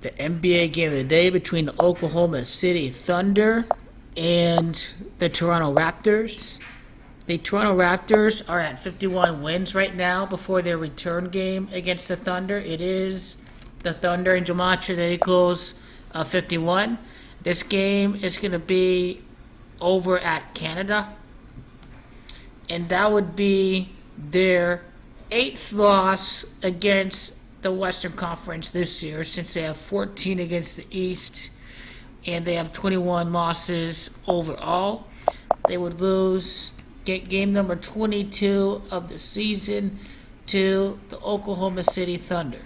The NBA game of the day between the Oklahoma City Thunder and the Toronto Raptors. The Toronto Raptors are at 51 wins right now before their return game against the Thunder. It is the Thunder and gematria that equals 51. This game is going to be over at Canada, and that would be their 8th loss against the Western Conference this year, since they have 14 against the East and they have 21 losses overall. They would lose game number 22 of the season to the Oklahoma City Thunder.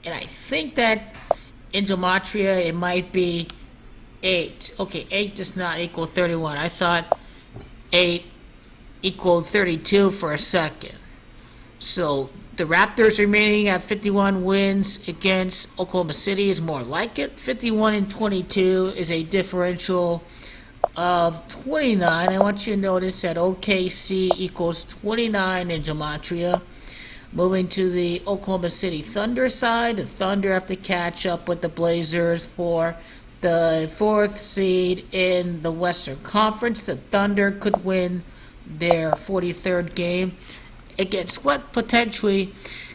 And I think that in gematria it might be 8. Okay, 8 does not equal 31. I thought 8 equaled 32 for a second. So the Raptors remaining at 51 wins against Oklahoma City is more like it. 51 and 22 is a differential of 29. I want you to notice that OKC equals 29 in gematria. Moving to the Oklahoma City Thunder side, the Thunder have to catch up with the Blazers for the 4th seed in the Western Conference. The Thunder could win their 43rd game against what potentially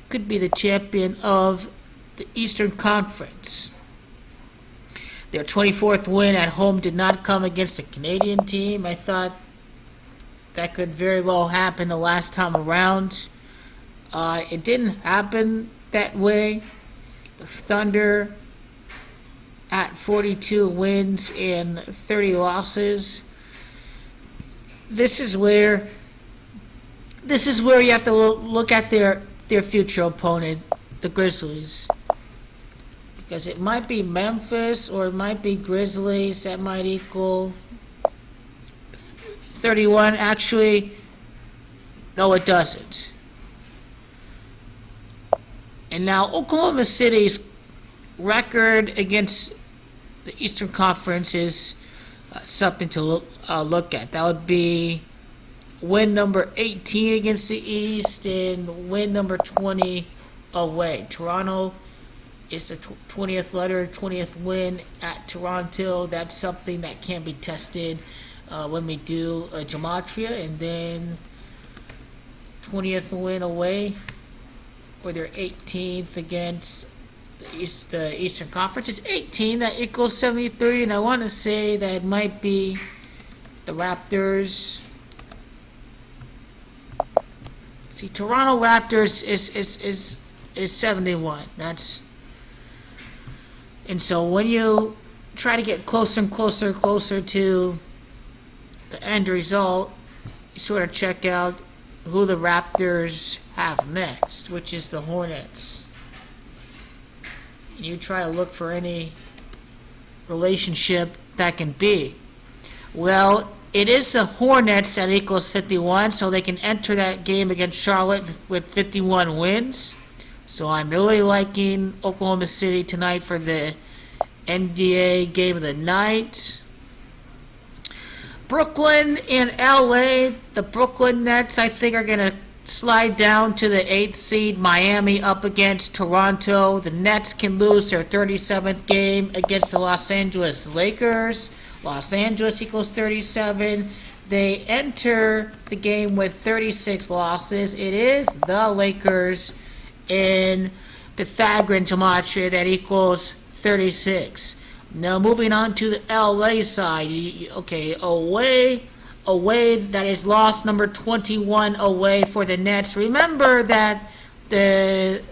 could be the champion of the Eastern Conference. Their 24th win at home did not come against a Canadian team. I thought that could very well happen the last time around. It didn't happen that way. The Thunder at 42 wins and 30 losses. This is where you have to look at their future opponent, the Grizzlies. Because it might be Memphis or it might be Grizzlies that might equal 31. Actually, no, it doesn't. And now Oklahoma City's record against the Eastern Conference is something to look at. That would be win number 18 against the East and win number 20 away. Toronto is the 20th win at Toronto. That's something that can be tested when we do a gematria. And then 20th win away, or their 18th against the Eastern Conference. It's 18, that equals 73, and I want to say that it might be the Raptors. See, Toronto Raptors is 71. And so when you try to get closer and closer to the end result, you sort of check out who the Raptors have next, which is the Hornets. And you try to look for any relationship that can be. Well, it is the Hornets that equals 51, so they can enter that game against Charlotte with 51 wins. So I'm really liking Oklahoma City tonight for the NBA game of the night. Brooklyn and LA, the Brooklyn Nets, I think, are going to slide down to the 8th seed. Miami up against Toronto. The Nets can lose their 37th game against the Los Angeles Lakers. Los Angeles equals 37. They enter the game with 36 losses. It is the Lakers in Pythagorean gematria that equals 36. Now moving on to the LA side. Okay, away, that is loss number 21 away for the Nets. Remember that the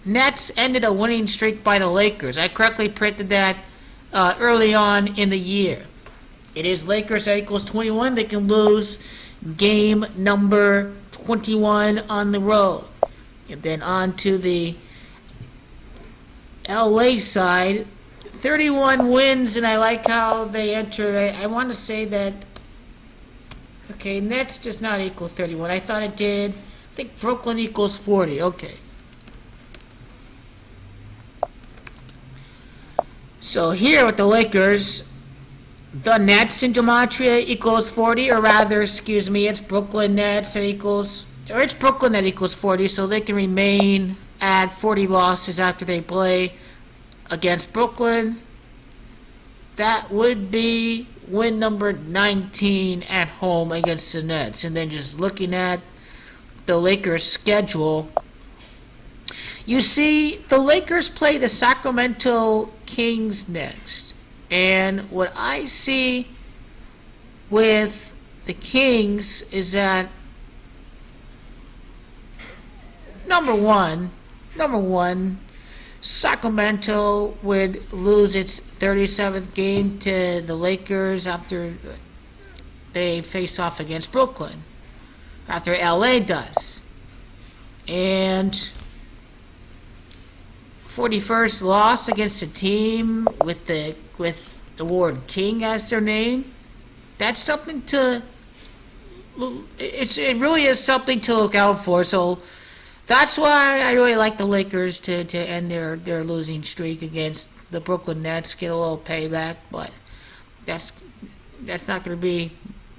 Nets ended a winning streak by the Lakers. I correctly predicted that early on in the year. It is Lakers that equals 21. They can lose game number 21 on the road. And then on to the LA side, 31 wins, and I like how they enter. I want to say that, okay, Nets does not equal 31. I thought it did. I think Brooklyn equals 40. Okay. So here with the Lakers, the Nets in gematria equals 40, or rather, excuse me, it's Brooklyn Nets that equals, or it's Brooklyn that equals 40, so they can remain add 40 losses after they play against Brooklyn, that would be win number 19 at home against the Nets. And then just looking at the Lakers' schedule, you see the Lakers play the Sacramento Kings next. And what I see with the Kings is that number one, Sacramento would lose its 37th game to the Lakers after they face off against Brooklyn, after LA does. And 41st loss against a team with the word King as their name, that's something to, it really is something to look out for. So that's why I really like the Lakers to end their losing streak against the Brooklyn Nets, get a little payback, but that's not going to be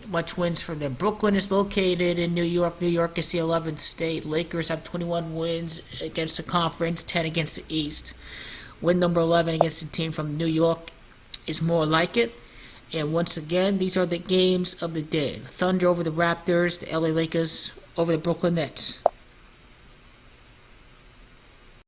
much wins for them. Brooklyn is located in New York. New York is the 11th state. Lakers have 21 wins against the conference, 10 against the East. Win number 11 against a team from New York is more like it. And once again, these are the games of the day. Thunder over the Raptors, the LA Lakers over the Brooklyn Nets.